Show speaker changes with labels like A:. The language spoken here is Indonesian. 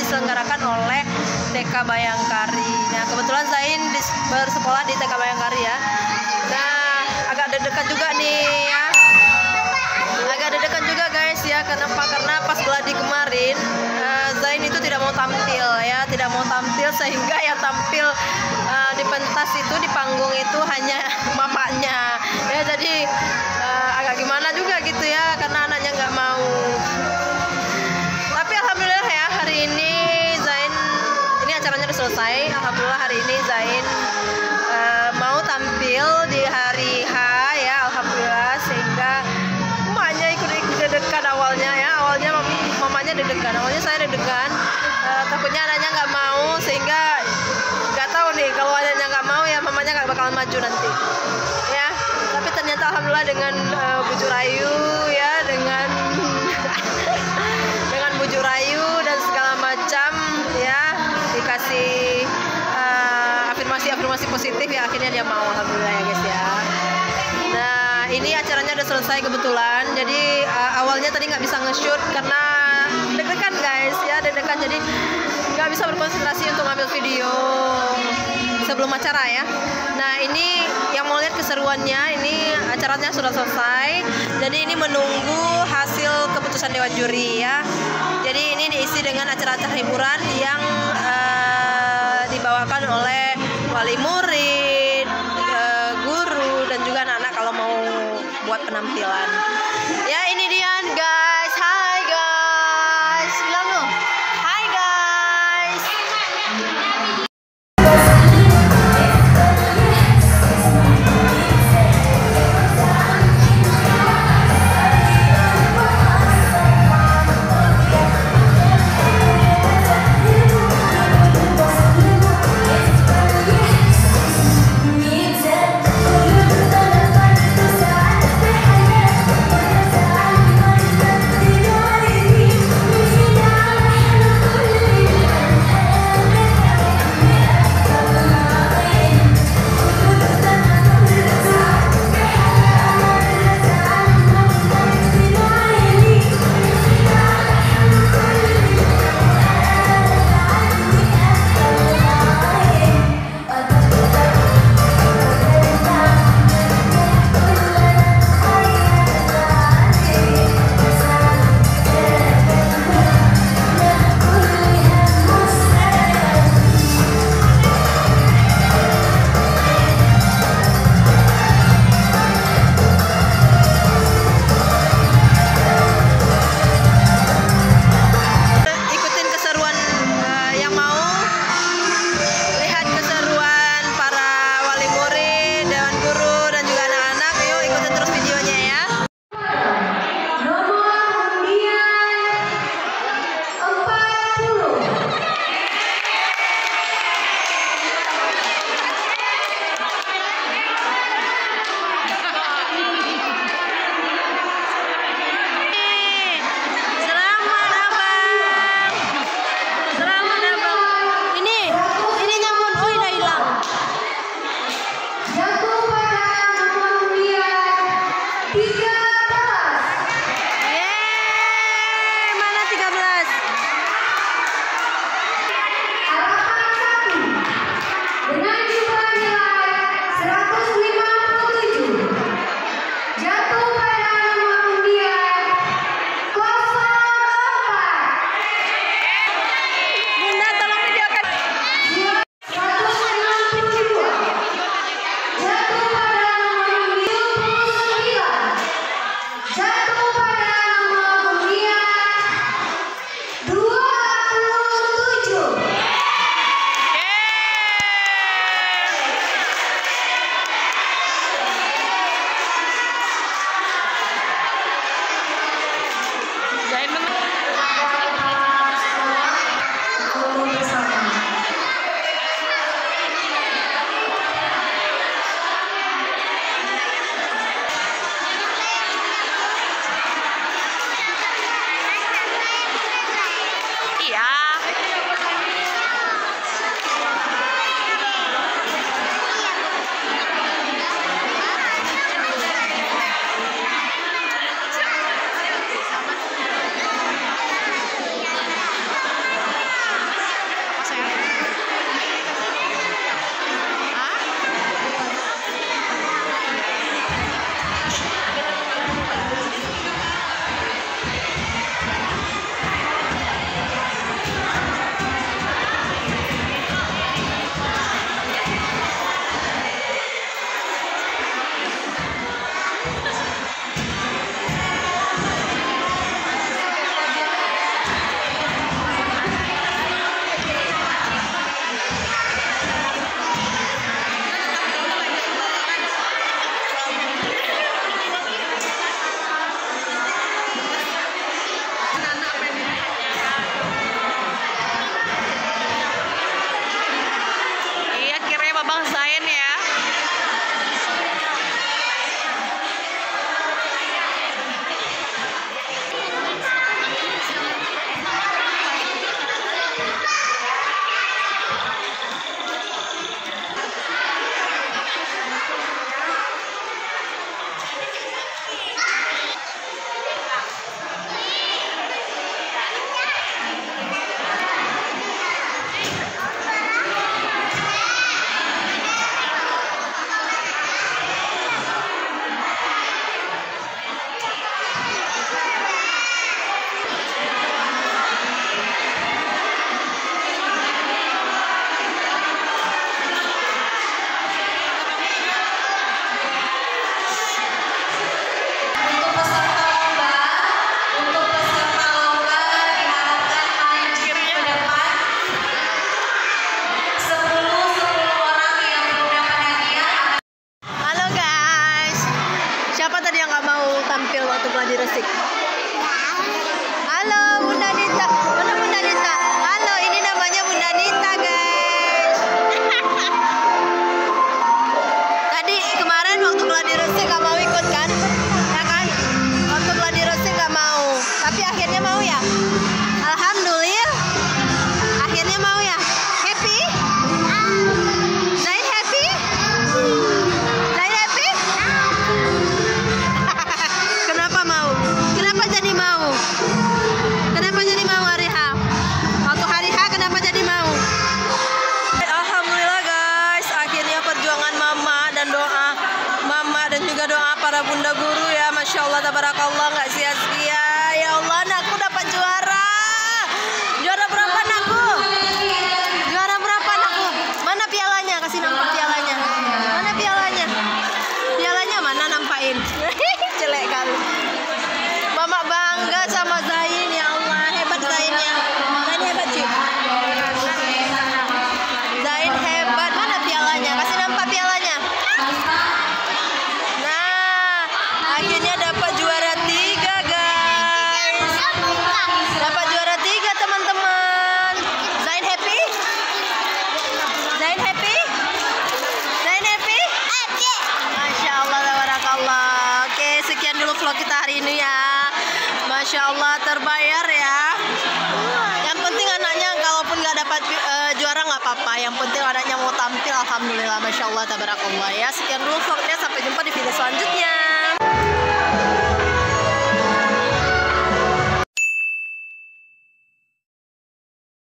A: diselenggarakan oleh TK Bayangkari. Nah, kebetulan Zain bersekolah di TK Bayangkari ya. Nah, agak deg-degan juga nih ya. Agak deg-degan juga guys ya. Kenapa? Karena pas gladi kemarin Zain itu tidak mau tampil ya, tidak mau tampil, sehingga yang tampil di pentas itu, di panggung itu hanya mamanya ya. Jadi agak gimana juga gitu ya, karena anaknya nggak mau. Tapi alhamdulillah ya, hari ini Zain, ini acaranya udah selesai. Alhamdulillah hari ini Zain mau tampil di hari H ya, alhamdulillah, sehingga emaknya ikut deg-degan awalnya ya. Awalnya mamanya deg-degan, awalnya saya deg-degan, takutnya anaknya nggak mau, sehingga nggak tahu nih kalau anaknya nggak mau ya mamanya nggak bakalan maju nanti ya. Tapi ternyata alhamdulillah dengan bujuk rayu ya, dengan dengan bujuk rayu dan segala macam ya, dikasih afirmasi positif ya, akhirnya dia mau, alhamdulillah ya guys ya. Nah, ini acaranya udah selesai kebetulan. Jadi awalnya tadi nggak bisa nge-shoot karena deg-degan guys ya, deg-degan, jadi nggak bisa berkonsentrasi untuk ngambil video sebelum acara ya. Nah, ini yang mau lihat keseruannya, ini acaranya sudah selesai. Jadi ini menunggu hasil keputusan Dewan Juri ya. Jadi ini diisi dengan acara-acara hiburan yang dibawakan oleh wali murid, guru, dan juga anak-anak kalau mau buat penampilan. Ya, ini dia guys. Hai guys. Bilang dong. Hai guys. tampil waktu gladi resik. Halo Bunda Nita, mana Bunda Nita? Halo, ini namanya Bunda Nita guys. Tadi kemarin waktu gladi resik gak mau ikut kan? Ya kan? Waktu gladi resik gak mau, tapi akhirnya mau ya. Alhamdulillah, akhirnya mau ya. Happy? Zain happy? Zain happy? Kenapa mau? Kenapa jadi mau? Kenapa jadi mau hari H? Waktu hari H kenapa jadi mau? Alhamdulillah guys, akhirnya perjuangan mama dan doa mama dan juga doa para bunda guru ya, Masya Allah tabarakallah, nggak sia-sia. Ya Allah, anakku dapat juara. Juara berapa anakku? Juara berapa anakku? Mana pialanya? Kasih nampak pialanya. Mana pialanya? Pialanya mana, nampain? Jelek kali. Mama bangga sama Zain, ya Allah, hebat Zain ya. Zain hebat sih. Zain hebat. Mana pialanya? Kasih nampak pialanya. Nah, akhirnya dapat juara 3 guys. Dapat juara 3 teman-teman. Zain happy? Zain happy? Zain happy? Masya Allah tabarakallah. Oke, sekian dulu vlog kita hari ini ya. Masya Allah, terbayar ya. Yang penting anaknya kalaupun nggak dapat juara nggak apa-apa. Yang penting anaknya mau tampil, alhamdulillah, Masya Allah tabarakallah ya. Sekian dulu vlognya, sampai jumpa di video selanjutnya.